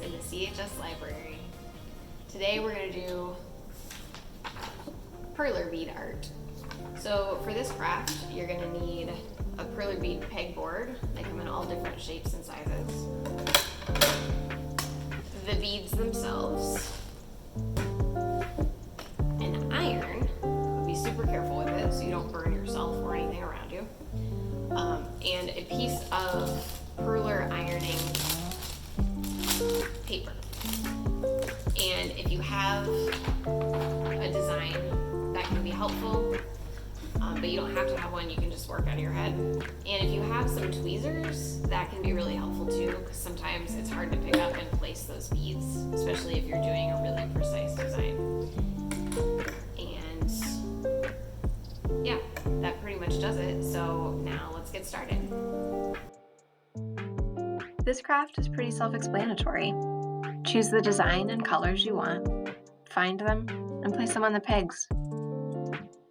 in the CHS library. Today we're going to do Perler Bead art. So for this craft, you're going to need a Perler Bead pegboard. They come in all different shapes and sizes. The beads themselves. An iron. Be super careful with it so you don't burn yourself or anything around you. And a piece of Perler ironing paper. And if you have a design, that can be helpful, but you don't have to have one, you can just work out of your head. And if you have some tweezers, that can be really helpful too, because sometimes it's hard to pick up and place those beads, especially if you're doing a really precise design. And yeah, that pretty much does it. So now let's get started. This craft is pretty self-explanatory. Choose the design and colors you want, find them, and place them on the pegs.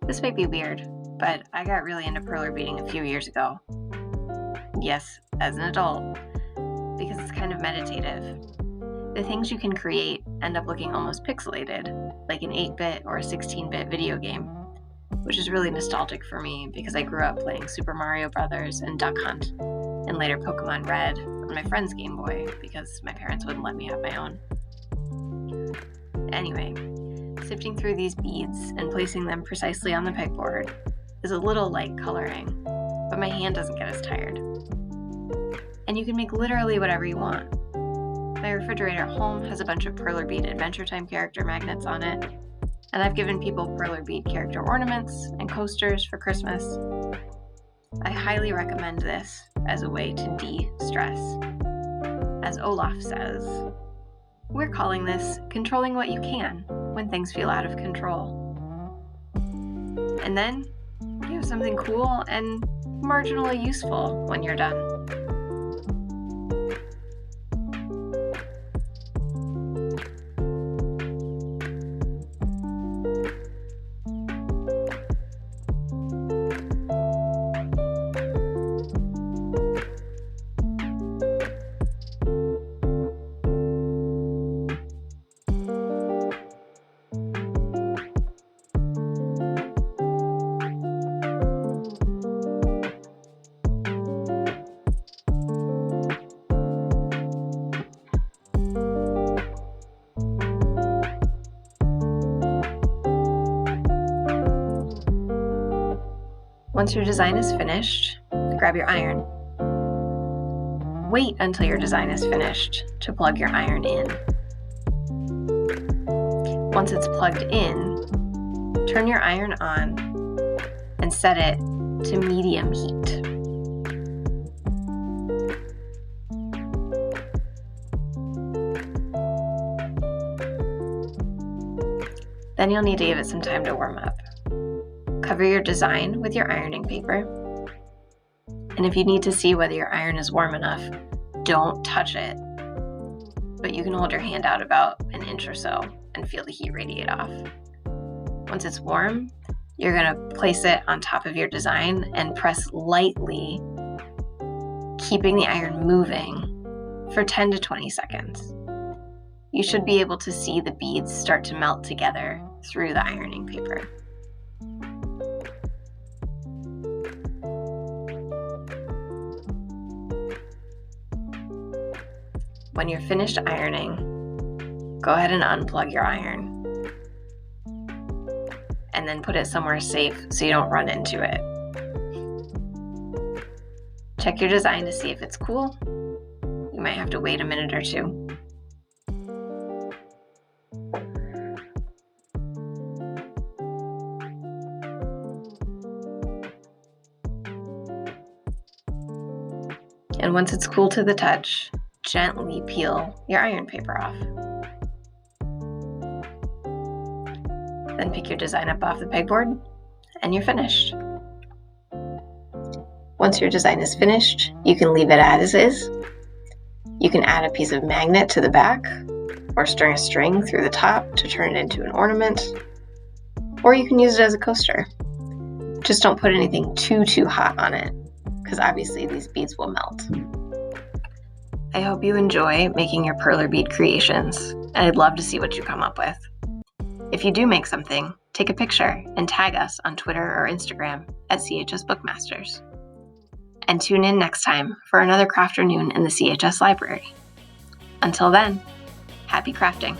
This might be weird, but I got really into perler beading a few years ago. Yes, as an adult, because it's kind of meditative. The things you can create end up looking almost pixelated, like an 8-bit or a 16-bit video game, which is really nostalgic for me because I grew up playing Super Mario Brothers and Duck Hunt, and later Pokemon Red on my friend's Game Boy because my parents wouldn't let me have my own. Anyway, sifting through these beads and placing them precisely on the pegboard is a little like coloring, but my hand doesn't get as tired. And you can make literally whatever you want. My refrigerator at home has a bunch of Perler Bead Adventure Time character magnets on it, and I've given people Perler Bead character ornaments and coasters for Christmas. I highly recommend this as a way to de-stress. As Olaf says, we're calling this controlling what you can when things feel out of control. And then you have something cool and marginally useful when you're done. Once your design is finished, grab your iron. Wait until your design is finished to plug your iron in. Once it's plugged in, turn your iron on and set it to medium heat. Then you'll need to give it some time to warm up. Cover your design with your ironing paper. And if you need to see whether your iron is warm enough, don't touch it. But you can hold your hand out about an inch or so and feel the heat radiate off. Once it's warm, you're going to place it on top of your design and press lightly, keeping the iron moving for 10 to 20 seconds. You should be able to see the beads start to melt together through the ironing paper. When you're finished ironing, go ahead and unplug your iron. And then put it somewhere safe so you don't run into it. Check your design to see if it's cool. You might have to wait a minute or two. And once it's cool to the touch, gently peel your iron paper off. Then pick your design up off the pegboard, and you're finished. Once your design is finished, you can leave it as is. You can add a piece of magnet to the back, or string a string through the top to turn it into an ornament, or you can use it as a coaster. Just don't put anything too hot on it, because obviously these beads will melt. I hope you enjoy making your Perler Bead creations, and I'd love to see what you come up with. If you do make something, take a picture and tag us on Twitter or Instagram at CHS Bookmasters. And tune in next time for another Crafternoon in the CHS library. Until then, happy crafting!